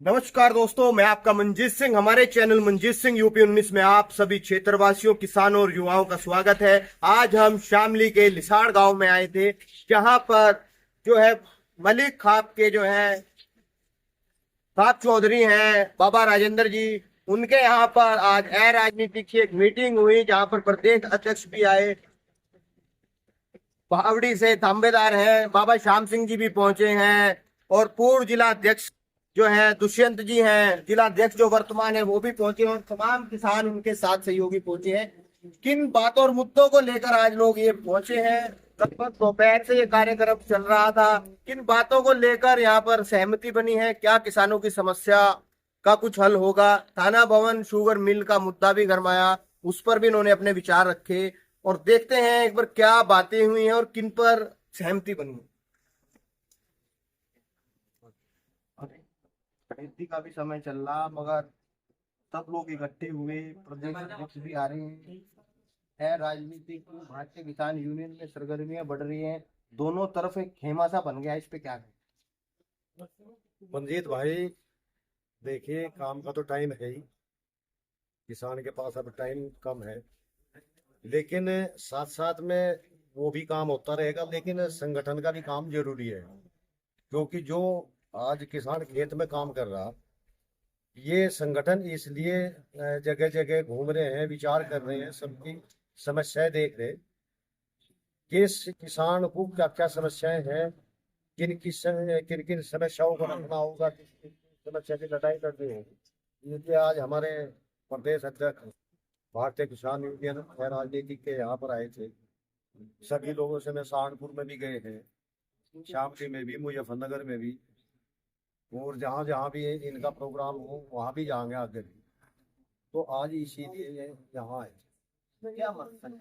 नमस्कार दोस्तों, मैं आपका मंजीत सिंह। हमारे चैनल मंजीत सिंह यूपी 19 में आप सभी क्षेत्रवासियों, किसानों और युवाओं का स्वागत है। आज हम शामली के लिसाड़ गांव में आए थे, जहां पर जो है मलिक खाप के जो है खाप चौधरी हैं, बाबा राजेंद्र जी, उनके यहाँ पर आज राजनीति की एक मीटिंग हुई, जहां पर प्रदेश अध्यक्ष भी आए, भावड़ी से तांबेदार हैं, बाबा श्याम सिंह जी भी पहुंचे हैं, और पूर्व जिला अध्यक्ष जो है दुष्यंत जी हैं, जिला अध्यक्ष जो वर्तमान है वो भी पहुंचे, और तमाम किसान उनके साथ सहयोगी पहुंचे हैं। किन बातों और मुद्दों को लेकर आज लोग ये पहुंचे हैं, लगभग दोपहर से ये कार्यक्रम चल रहा था, किन बातों को लेकर यहाँ पर सहमति बनी है, क्या किसानों की समस्या का कुछ हल होगा, थाना भवन शुगर मिल का मुद्दा भी गरमाया, उस पर भी इन्होंने अपने विचार रखे। और देखते हैं एक बार क्या बातें हुई हैं और किन पर सहमति बनी है। खरीदी का भी समय चल रहा, मगर सब लोग इकट्ठे हुए, प्रदेश अध्यक्ष भी आ रहे हैं। राजनीति की भारतीय किसान यूनियन में सरगर्मियां बढ़ रही हैं, दोनों तरफ एक खेमा सा बन गया, इस पे क्या कहें? मंजीत भाई, देखिए, काम का तो टाइम है ही, किसान के पास अब टाइम कम है, लेकिन साथ साथ में वो भी काम होता रहेगा, लेकिन संगठन का भी काम जरूरी है। क्योंकि जो आज किसान खेत में काम कर रहा, ये संगठन इसलिए जगह जगह घूम रहे हैं, विचार कर रहे हैं, सबकी समस्याएं देख रहे, किस किसान को क्या क्या समस्याएं हैं, किन किन समस्याओं को रखना होगा, किस किन समस्या की लड़ाई करनी होगी। इसलिए आज हमारे प्रदेश अध्यक्ष भारतीय किसान यूनियन राजनीति के यहाँ पर आए थे। सभी लोगों से मैं सहारनपुर में भी गए हैं, शामली में भी, मुजफ्फरनगर में भी, और जहाँ जहाँ भी इनका प्रोग्राम हो वहाँ भी जाएंगे आगे भी। तो आज इसीलिए यहाँ आए। क्या मंथन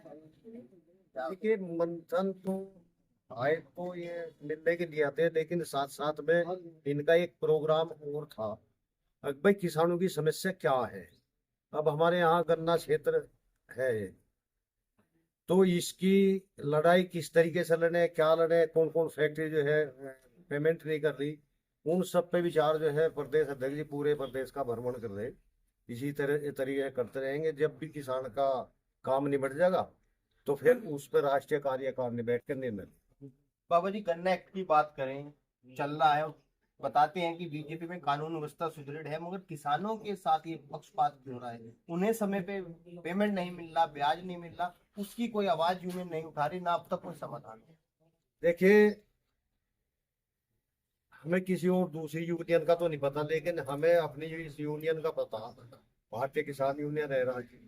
देखिए, मंथन तो आए तो ये मिलने के लिए आते हैं, लेकिन साथ साथ में इनका एक प्रोग्राम और था। अब भाई, किसानों की समस्या क्या है। अब हमारे यहाँ गन्ना क्षेत्र है, तो इसकी लड़ाई किस तरीके से लड़े, क्या लड़े, कौन कौन फैक्ट्री जो है पेमेंट नहीं कर रही, उन सब पे विचार जो है प्रदेश अध्यक्ष जी पूरे प्रदेश का भ्रमण कर रहे। इसी तरह तरीके करते रहेंगे। जब भी किसान का काम निबट जाएगा तो फिर उस पर राष्ट्रीय कार्यकारिणी में बैठ कर निर्णय। बाबा जी, गन्ना एक्ट की बात करें, चल रहा है, बताते हैं कि बीजेपी में कानून व्यवस्था सुदृढ़ है, मगर किसानों के साथ ये पक्षपात क्यों हो रहा है? उन्हें समय पे पेमेंट नहीं मिल रहा, ब्याज नहीं मिल रहा, उसकी कोई आवाज यूनियन नहीं उठा रही, ना अब तक कोई समाधान है। देखिए, हमें किसी और दूसरी यूनियन का तो नहीं पता, लेकिन हमें अपनी इस यूनियन का पता, भारतीय किसान यूनियन है राजनीति,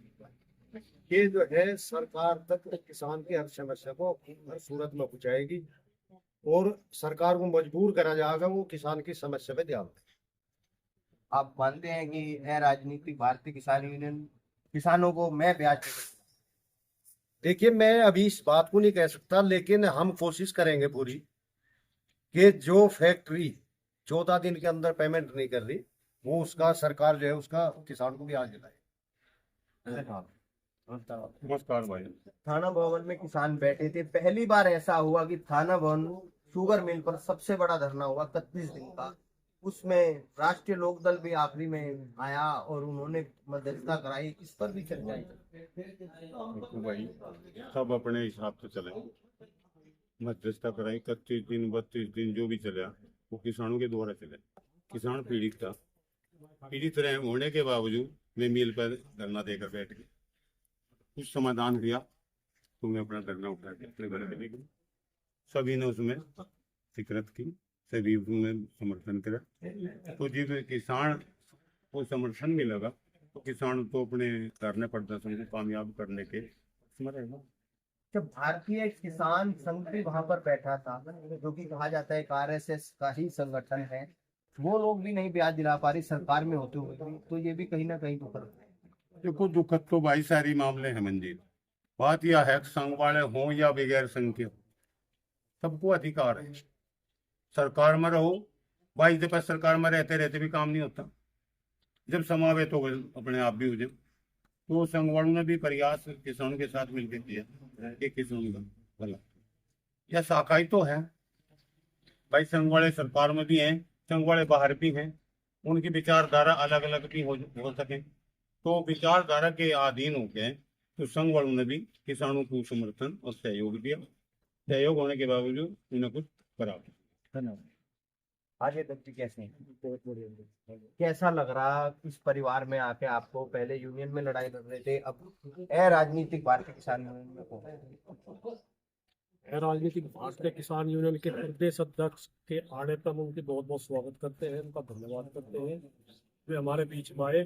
ये जो है सरकार तक किसान की हर समस्या को हर सूरत में पहुंचाएगी, और सरकार को मजबूर करा जाएगा वो किसान की समस्या पे ध्यान दे। आप मानते हैं कि राजनीतिक भारतीय किसान यूनियन किसानों को मैं ब्याज देखिए, मैं अभी इस बात को नहीं कह सकता, लेकिन हम कोशिश करेंगे पूरी कि जो फैक्ट्री 14 दिन के अंदर पेमेंट नहीं कर रही, वो उसका सरकार जो है उसका किसान को भी आज दिलाए। नमस्कार भाई। थाना भवन में किसान बैठे थे, पहली बार ऐसा हुआ कि थाना भवन शुगर मिल पर सबसे बड़ा धरना हुआ 31 दिन का। उसमें राष्ट्रीय लोकदल भी आखिरी में आया और उन्होंने मध्यस्थता कराई, इस पर भी चर्चा देखो भाई, सब अपने हिसाब से चले, मध्यस्थता कराई, 31 दिन 32 दिन जो भी चला वो किसानों के द्वारा चले। किसान पीड़ित था, पीड़ित रहे होने के बावजूद वे मिल पर धरना देकर बैठ गए। कुछ समाधान किया तो मैं अपना धरना उठा के अपने घर चले गए। सभी ने उसमें शिकरत की, सभी उसमें समर्थन करा। तो जब किसान को समर्थन मिलेगा तो किसान तो अपने धरने प्रदर्शन को कामयाब करने के उसमें रहेगा। जब भारतीय किसान संघ भी वहां पर बैठा था, जो कि कहा जाता है आरएसएस का ही संगठन है, वो लोग भी नहीं ब्याज दिला पा रही सरकार में होते हुए भी, तो ये भी कहीं ना कहीं दुखद है। देखो, दुखद तो भाई सारी मामले हैं मंजीत। बात यह है, संघ वाले हों या बगैर संघ के, सबको अधिकार है। सरकार में रहो, 22 दफा सरकार में रहते रहते भी काम नहीं होता। जब समावेश हो अपने आप भी हो जाए, तो संघ वालों ने भी प्रयास किसानों के साथ मिलकर किया कि किसानों का भला। यह शाखा ही तो है भाई, संघ वाले सरकार में भी हैं, संघ वाले बाहर भी हैं, उनकी विचारधारा अलग अलग भी हो सके, तो विचारधारा के अधीन होकर तो संघ वालों ने भी किसानों को समर्थन और सहयोग दिया। सहयोग होने के बावजूद उन्हें कुछ करा। धन्यवाद। अजय दत्त जी कैसे हैं? बहुत बढ़िया। कैसा लग रहा इस परिवार में आके आपको? पहले यूनियन में लड़ाई लड़ रहे थे, अब राजनीतिक भारतीय किसान यूनियन में पहुंचे। राजनीतिक भारतीय किसान यूनियन के प्रदेश अध्यक्ष के आने पर हम उनकी बहुत बहुत स्वागत करते हैं, उनका धन्यवाद करते हैं। वे हमारे बीच में आए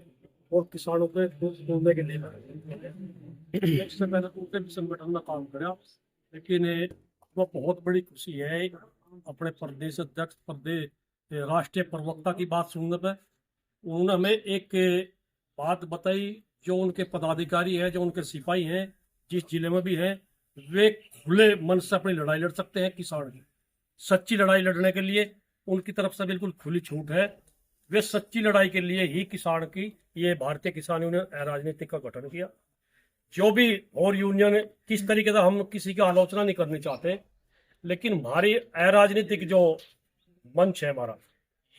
और किसानों के दुख सुनने के लिए आए। इससे पहले उनके भी संगठन में काम करा, लेकिन वो बहुत बड़ी खुशी है अपने प्रदेश अध्यक्ष, प्रदेश राष्ट्रीय प्रवक्ता की बात सुनने पर। उन्होंने हमें एक बात बताई, जो उनके पदाधिकारी हैं, जो उनके सिपाही हैं, जिस जिले में भी हैं, वे खुले मन से अपनी लड़ाई लड़ सकते हैं किसान की। सच्ची लड़ाई लड़ने के लिए उनकी तरफ से बिल्कुल खुली छूट है। वे सच्ची लड़ाई के लिए ही किसान की ये भारतीय किसान यूनियन राजनीतिक का गठन किया। जो भी और यूनियन किस तरीके से, हम किसी की आलोचना नहीं करनी चाहते, लेकिन हमारी अराजनीतिक जो मंच है हमारा,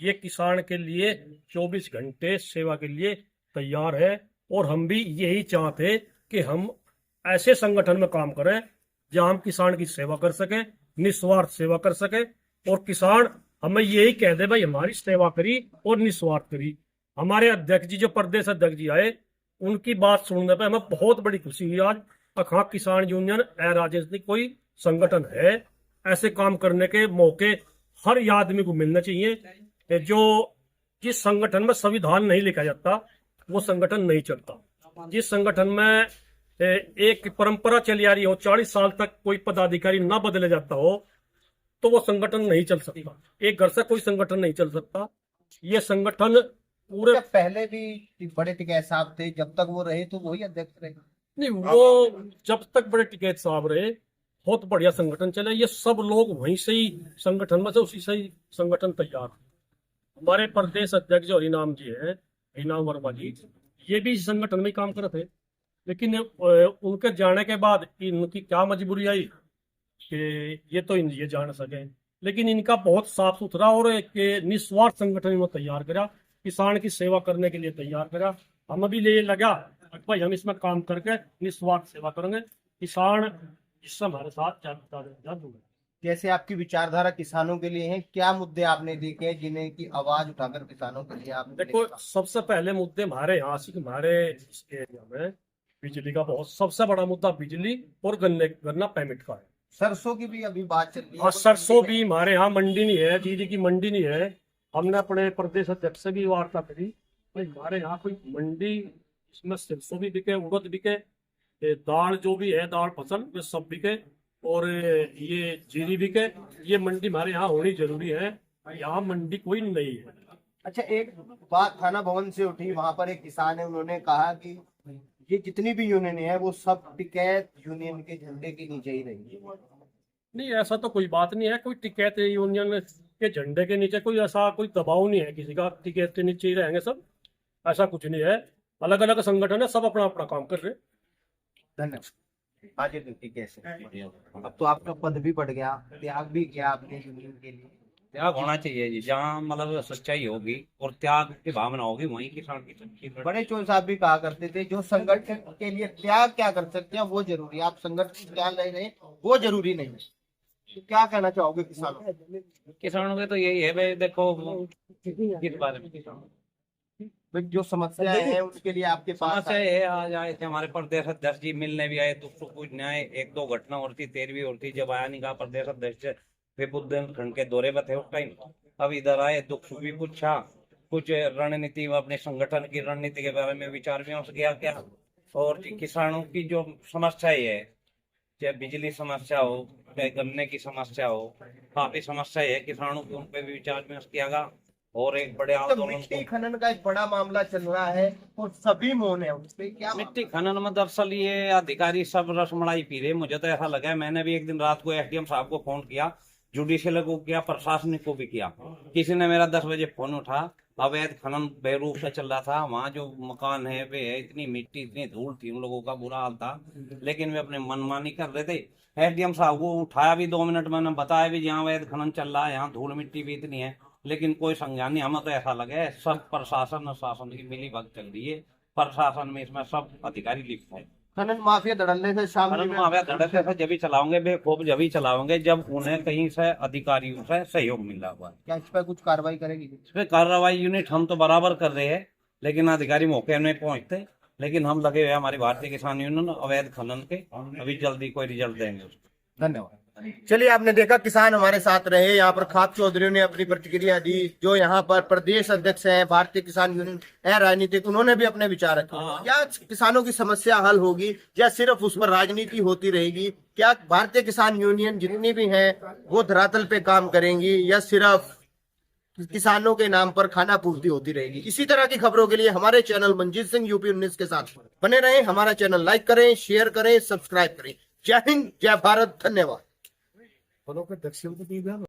ये किसान के लिए 24 घंटे सेवा के लिए तैयार है। और हम भी यही चाहते कि हम ऐसे संगठन में काम करें जहां हम किसान की सेवा कर सकें, निस्वार्थ सेवा कर सकें, और किसान हमें यही कह दे भाई हमारी सेवा करी और निस्वार्थ करी। हमारे अध्यक्ष जी, जो प्रदेश अध्यक्ष जी आए, उनकी बात सुनने पर हमें बहुत बड़ी खुशी हुई आज। हाँ, किसान यूनियन अराजनीतिक कोई संगठन है। ऐसे काम करने के मौके हर आदमी को मिलने चाहिए। जो जिस संगठन में संविधान नहीं लिखा जाता वो संगठन नहीं चलता। जिस संगठन में एक परंपरा चली आ रही हो, 40 साल तक कोई पदाधिकारी ना बदले जाता हो, तो वो संगठन नहीं चल सकता। एक घर से कोई संगठन नहीं चल सकता। ये संगठन पूरे, क्या पहले भी बड़े टिकैत साहब थे, जब तक वो रहे तो वही अध्यक्ष रहे? नहीं, वो जब तक बड़े टिकैत साहब रहे बहुत बढ़िया संगठन चला। ये सब लोग वहीं से ही संगठन में से उसी से ही संगठन तैयार। हमारे प्रदेश अध्यक्ष जो हरिनाम जी है, हरिनाम वर्मा जी, ये भी इस संगठन में ही काम कर रहे थे। लेकिन उनके जाने के बाद इनकी क्या मजबूरी आई कि ये तो ये जान सके, लेकिन इनका बहुत साफ सुथरा और एक निस्वार्थ संगठन इन्होंने तैयार करा, किसान की सेवा करने के लिए तैयार करा। हमें भी ये लगा भाई हम इसमें काम करके निस्वार्थ सेवा करेंगे, किसान इससे हमारे साथ जादू। जैसे आपकी विचारधारा किसानों के लिए है, क्या मुद्दे आपने देखे हैं जिन्हें की आवाज उठाकर किसानों के लिए आप? देखो, सबसे पहले मुद्दे हमारे यहाँ से, हमारे इस एरिया में बिजली का बहुत सबसे बड़ा मुद्दा बिजली और गन्ना पेमेंट का है। सरसों की भी अभी बात चल रही है। और सरसों भी हमारे यहाँ मंडी नहीं है, जीरी की मंडी नहीं है। हमने अपने प्रदेश अध्यक्ष से भी वार्ता करी, भाई हमारे यहाँ कोई मंडी, इसमें सरसों भी बिके, उड़द बिके, दाल जो भी है, दाल फसल वे सब बिके, और ये जीरी बिके। ये मंडी हमारे यहाँ होनी जरूरी है। यहाँ मंडी कोई नहीं है। अच्छा, एक बात थाना भवन से उठी, वहां पर एक किसान है, उन्होंने कहा कि ये जितनी भी यूनियन है वो सब टिकैत यूनियन के झंडे के नीचे ही रहेंगी। नहीं, ऐसा तो कोई बात नहीं है। कोई टिकैत यूनियन के झंडे के नीचे कोई ऐसा कोई दबाव नहीं है किसी का, टिकैत के नीचे ही रहेंगे सब, ऐसा कुछ नहीं है। अलग अलग संगठन है, सब अपना अपना काम कर रहे हैं। धन्यवाद। आगे देखिए कैसे अब तो आपका पद भी बढ़ गया, त्याग भी किया आपने यूनियन के लिए। त्याग होना चाहिए जी, जहाँ मतलब सच्चाई होगी और त्याग की भावना होगी वहीं किसान की सच्ची बड़े चौन साहब भी कहा करते थे, जो संगठन के लिए त्याग क्या कर सकते हैं वो जरूरी है, आप संगठन त्याग नहीं रहे वो जरूरी नहीं है। तो क्या कहना चाहोगे किसानों? किसानों के तो यही है भाई, देखो किस बारे में किसान जो समस्याएं हैं उसके लिए आपके पास समस्या है। आज आए थे हमारे प्रदेश अध्यक्ष जी, मिलने भी आए, दुख सुख पूछने आए। 1-2 घटना और थी, 13वीं और थी, जब आया नहीं कहा प्रदेश अध्यक्ष वे बुंदेलखंड के दौरे पर थे उस टाइम। अब इधर आए, दुख सुख भी पूछा, कुछ रणनीति, अपने संगठन की रणनीति के बारे में विचार विमर्श किया क्या। और किसानों की जो समस्याएं है, चाहे बिजली समस्या हो, चाहे गन्ने की समस्या हो, काफी समस्या है किसानों की, उन पर भी विचार विमर्श किया गया। और एक बड़े तो आंदोलन मिट्टी खनन का एक बड़ा मामला चल रहा है और सभी मौन है उस पे, क्या मिट्टी खनन में दरअसल ये अधिकारी सब रसमलाई पी रहे। मुझे तो ऐसा लगा है, मैंने भी एक दिन रात को एसडीएम साहब को फोन किया, जुडिशियल को किया, प्रशासनिक को भी किया। किसी ने मेरा 10 बजे फोन उठा, अवैध खनन बेरूप से चल रहा था। वहाँ जो मकान है वे है, इतनी मिट्टी इतनी धूल थी, उन लोगों का बुरा हाल था, लेकिन वे अपने मनमानी कर रहे थे। एसडीएम साहब को उठाया भी 2 मिनट, मैंने बताया भी जहाँ अवैध खनन चल रहा है यहाँ धूल मिट्टी भी इतनी है, लेकिन कोई संज्ञान नहीं। हमें तो ऐसा लगे सब प्रशासन और शासन की मिली भगत चल रही है। प्रशासन में इसमें सब अधिकारी लिप्त है। खनन माफिया धड़ल्ले से शाम खनन माफिया धड़ल्ले से जब भी चलाओगे, बेखूब जब भी चलाओगे जब उन्हें कहीं से अधिकारियों से सहयोग मिला हुआ है। क्या इस पर कुछ कार्रवाई करेगी? इस पे कार्रवाई यूनिट हम तो बराबर कर रहे हैं, लेकिन अधिकारी मौके में पहुंचते। लेकिन हम लगे हुए हैं, हमारी भारतीय किसान यूनियन अवैध खनन के अभी जल्दी कोई रिजल्ट देंगे उसको। धन्यवाद। चलिए, आपने देखा किसान हमारे साथ रहे। यहाँ पर खाप चौधरी ने अपनी प्रतिक्रिया दी, जो यहाँ पर प्रदेश अध्यक्ष हैं भारतीय किसान यूनियन है राजनीतिक, उन्होंने भी अपने विचार रखे। क्या किसानों की समस्या हल होगी या सिर्फ उस पर राजनीति होती रहेगी? क्या भारतीय किसान यूनियन जितनी भी है वो धरातल पे काम करेंगी या सिर्फ किसानों के नाम पर खाना पूर्ति होती रहेगी? इसी तरह की खबरों के लिए हमारे चैनल मंजीत सिंह यूपी 19 के साथ बने रहें। हमारा चैनल लाइक करें, शेयर करें, सब्सक्राइब करें। जय हिंद, जय भारत, धन्यवाद। फलों के दक्षिण को